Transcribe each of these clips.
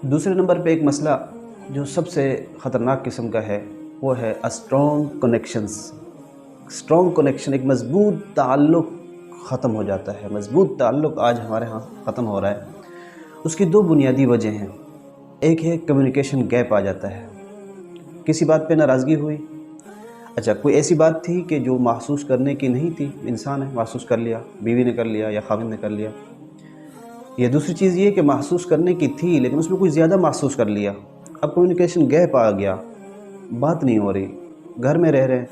दूसरे नंबर पे एक मसला जो सबसे ख़तरनाक किस्म का है वो है स्ट्रॉन्ग कनेक्शंस। स्ट्रॉन्ग कनेक्शन, एक मज़बूत ताल्लुक़ ख़त्म हो जाता है। मज़बूत ताल्लुक़ आज हमारे यहाँ ख़त्म हो रहा है। उसकी दो बुनियादी वजह हैं। एक है कम्युनिकेशन गैप आ जाता है। किसी बात पे नाराज़गी हुई, अच्छा कोई ऐसी बात थी कि जो महसूस करने की नहीं थी, इंसान है महसूस कर लिया, बीवी ने कर लिया या खाविंद ने कर लिया। या दूसरी चीज़ ये कि महसूस करने की थी लेकिन उसमें कुछ ज़्यादा महसूस कर लिया। अब कम्युनिकेशन गैप आ गया, बात नहीं हो रही। घर में रह रहे हैं,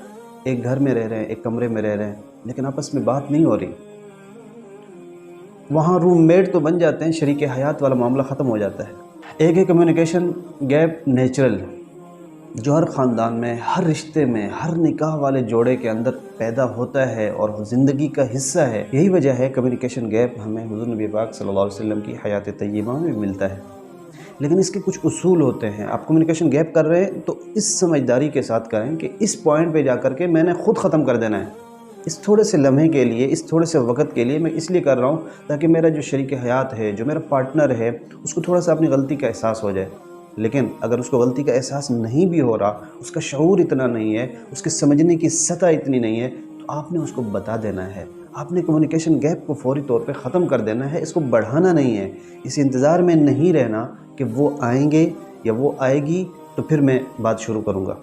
एक घर में रह रहे हैं, एक कमरे में रह रहे हैं, लेकिन आपस में बात नहीं हो रही। वहाँ रूममेट तो बन जाते हैं, शरीक हयात वाला मामला ख़त्म हो जाता है। एक है कम्युनिकेशन गैप नेचुरल, जो हर ख़ानदान में, हर रिश्ते में, हर निकाह वाले जोड़े के अंदर पैदा होता है और ज़िंदगी का हिस्सा है। यही वजह है कम्युनिकेशन गैप हमें हुज़ूर नबी पाक सल्लल्लाहु अलैहि वसल्लम की हयात तय्यबा में मिलता है। लेकिन इसके कुछ उसूल होते हैं। आप कम्युनिकेशन गैप कर रहे हैं तो इस समझदारी के साथ करें कि इस पॉइंट पे जाकर के मैंने ख़ुद ख़त्म कर देना है। इस थोड़े से लम्हे के लिए, इस थोड़े से वक्त के लिए मैं इसलिए कर रहा हूँ ताकि मेरा जो शरीक हयात है, जो मेरा पार्टनर है, उसको थोड़ा सा अपनी गलती का एहसास हो जाए। लेकिन अगर उसको गलती का एहसास नहीं भी हो रहा, उसका शऊर इतना नहीं है, उसके समझने की सतह इतनी नहीं है, तो आपने उसको बता देना है। आपने कम्युनिकेशन गैप को फौरी तौर पे ख़त्म कर देना है, इसको बढ़ाना नहीं है। इस इंतज़ार में नहीं रहना कि वो आएंगे या वो आएगी तो फिर मैं बात शुरू करूँगा,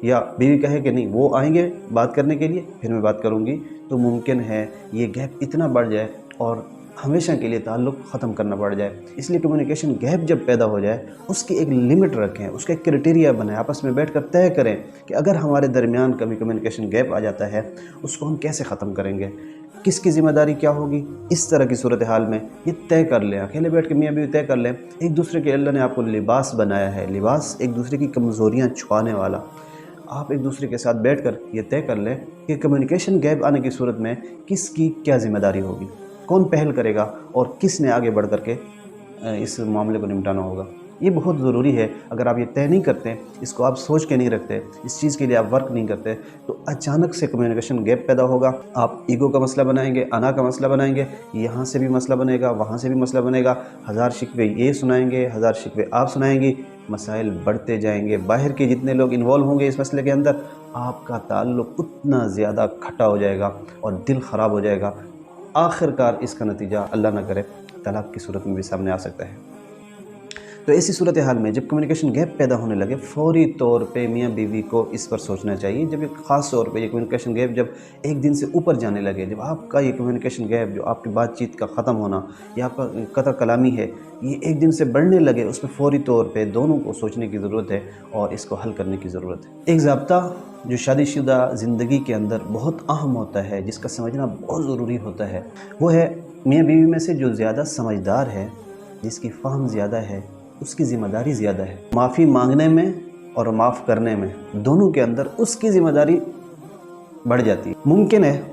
या बीवी कहे कि नहीं वो आएंगे बात करने के लिए फिर मैं बात करूँगी, तो मुमकिन है ये गैप इतना बढ़ जाए और हमेशा के लिए ताल्लुक़ ख़त्म करना पड़ जाए। इसलिए कम्युनिकेशन गैप जब पैदा हो जाए उसकी एक लिमिट रखें, उसका एक क्राइटेरिया बनाएं, आपस में बैठकर तय करें कि अगर हमारे दरमियान कभी कम्युनिकेशन गैप आ जाता है उसको हम कैसे ख़त्म करेंगे, किसकी ज़िम्मेदारी क्या होगी। इस तरह की सूरत हाल में ये तय कर लें, अकेले बैठ के मियाँ बीवी तय कर लें। एक दूसरे के अल्लाह ने आपको लिबास बनाया है, लिबास एक दूसरे की कमज़ोरियाँ छुपाने वाला। आप एक दूसरे के साथ बैठकर ये तय कर लें कि कम्युनिकेशन गैप आने की सूरत में किसकी क्या ज़िम्मेदारी होगी, कौन पहल करेगा और किसने आगे बढ़ कर के इस मामले को निपटाना होगा। ये बहुत ज़रूरी है। अगर आप ये तय नहीं करते, इसको आप सोच के नहीं रखते, इस चीज़ के लिए आप वर्क नहीं करते, तो अचानक से कम्युनिकेशन गैप पैदा होगा। आप ईगो का मसला बनाएंगे, अना का मसला बनाएंगे, यहाँ से भी मसला बनेगा, वहाँ से भी मसला बनेगा, हज़ार शिकवे ये सुनाएंगे, हज़ार शिकवे आप सुनाएंगी, मसाइल बढ़ते जाएंगे। बाहर के जितने लोग इन्वॉल्व होंगे इस मसले के अंदर, आपका ताल्लुक़ उतना ज़्यादा खट्टा हो जाएगा और दिल ख़राब हो जाएगा। आखिरकार इसका नतीजा अल्लाह न करे तलाक़ की सूरत में भी सामने आ सकता है। तो ऐसी सूरत हाल में जब कम्युनिकेशन गैप पैदा होने लगे, फ़ौरी तौर पे मियाँ बीवी को इस पर सोचना चाहिए। जब ये ख़ास तौर पे ये कम्युनिकेशन गैप जब एक दिन से ऊपर जाने लगे, जब आपका ये कम्युनिकेशन गैप, जो आपकी बातचीत का ख़त्म होना या आपका कता कलामी है, ये एक दिन से बढ़ने लगे, उस पर फ़ौरी तौर पे दोनों को सोचने की ज़रूरत है और इसको हल करने की ज़रूरत है। एक ज़ाब्ता जो शादीशुदा ज़िंदगी के अंदर बहुत अहम होता है, जिसका समझना बहुत ज़रूरी होता है, वो है मियाँ बीवी में से जो ज़्यादा समझदार है, जिसकी फ़हम ज़्यादा है, उसकी ज़िम्मेदारी ज़्यादा है। माफ़ी मांगने में और माफ़ करने में, दोनों के अंदर उसकी ज़िम्मेदारी बढ़ जाती है। मुमकिन है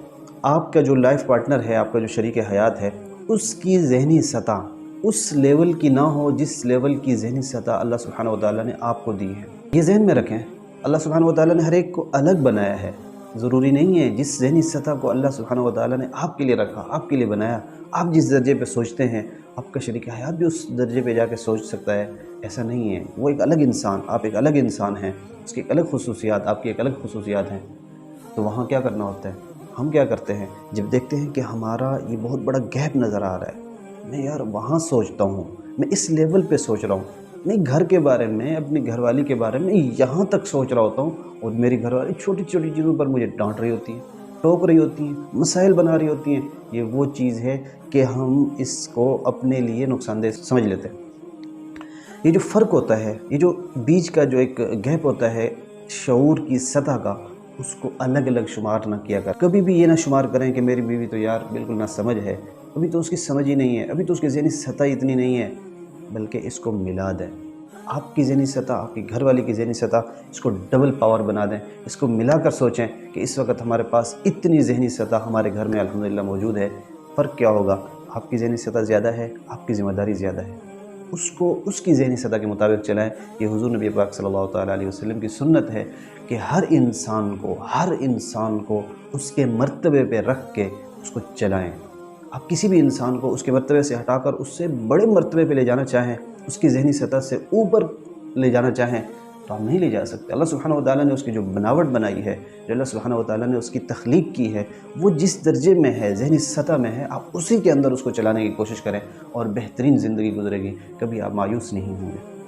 आपका जो लाइफ पार्टनर है, आपका जो शरीक हयात है, उसकी ज़हनी सतह उस लेवल की ना हो जिस लेवल की ज़हनी सतह अल्लाह सुब्हानहू व तआला ने आपको दी है। ये ज़हन में रखें, अल्लाह सुब्हानहू व तआला ने हर एक को अलग बनाया है। ज़रूरी नहीं है जिस ज़हनी सतह को अल्लाह सुब्हानहू व तआला ने आपके लिए रखा, आपके लिए बनाया, आप जिस दर्जे पे सोचते हैं आपका शरीक हयात भी उस दर्जे पे जाके सोच सकता है। ऐसा नहीं है, वो एक अलग इंसान, आप एक अलग इंसान हैं, उसकी एक अलग खुसूसियात, आपकी एक अलग खुसूसियात हैं। तो वहाँ क्या करना होता है, हम क्या करते हैं जब देखते हैं कि हमारा ये बहुत बड़ा गैप नज़र आ रहा है, मैं यार वहाँ सोचता हूँ, मैं इस लेवल पे सोच रहा हूँ, मैं घर के बारे में, अपनी घरवाली के बारे में यहाँ तक सोच रहा होता हूँ और मेरी घरवाली छोटी छोटी चीज़ों पर मुझे डांट रही होती है, टोक रही होती हैं, मसाइल बना रही होती हैं। ये वो चीज़ है कि हम इसको अपने लिए नुकसानदेह समझ लेते हैं। ये जो फ़र्क होता है, ये जो बीच का जो एक गैप होता है शऊर की सतह का, उसको अलग अलग शुमार ना किया कर। कभी भी ये ना शुमार करें कि मेरी बीवी तो यार बिल्कुल ना समझ है, अभी तो उसकी समझ ही नहीं है, अभी तो उसकी ज़हनी सतह इतनी नहीं है, बल्कि इसको मिला दें। आपकी ज़हनी सतह, आपकी घरवाली की ज़हनी सतह, इसको डबल पावर बना दें, इसको मिलाकर सोचें कि इस वक्त हमारे पास इतनी ज़हनी सतह हमारे घर में अल्हम्दुलिल्लाह मौजूद है। फ़र्क क्या होगा, आपकी ज़हनी सतह ज़्यादा है, आपकी ज़िम्मेदारी ज़्यादा है, उसको उसकी ज़हनी सतह के मुताबिक चलाएं। ये हुज़ूर नबी पाक सल्लल्लाहु तआला अलैहि वसल्लम की सुन्नत है कि हर इंसान को उसके मर्तबे पे रख के उसको चलाएं। आप किसी भी इंसान को उसके मर्तबे से हटाकर उससे बड़े मर्तबे पे ले जाना चाहें اس کی ذہنی سطح سے اوپر لے جانا چاہیں تو آپ نہیں لے جا سکتے۔ اللہ سبحانہ و تعالیٰ نے اس کی جو بناوٹ بنائی ہے، جو اللہ سبحانہ و تعالیٰ نے اس کی تخلیق کی ہے، وہ جس درجے میں ہے، ذہنی سطح میں ہے، آپ اسی کے اندر اس کو چلانے کی کوشش کریں اور بہترین زندگی گزرے گی، کبھی آپ مایوس نہیں ہوں گے۔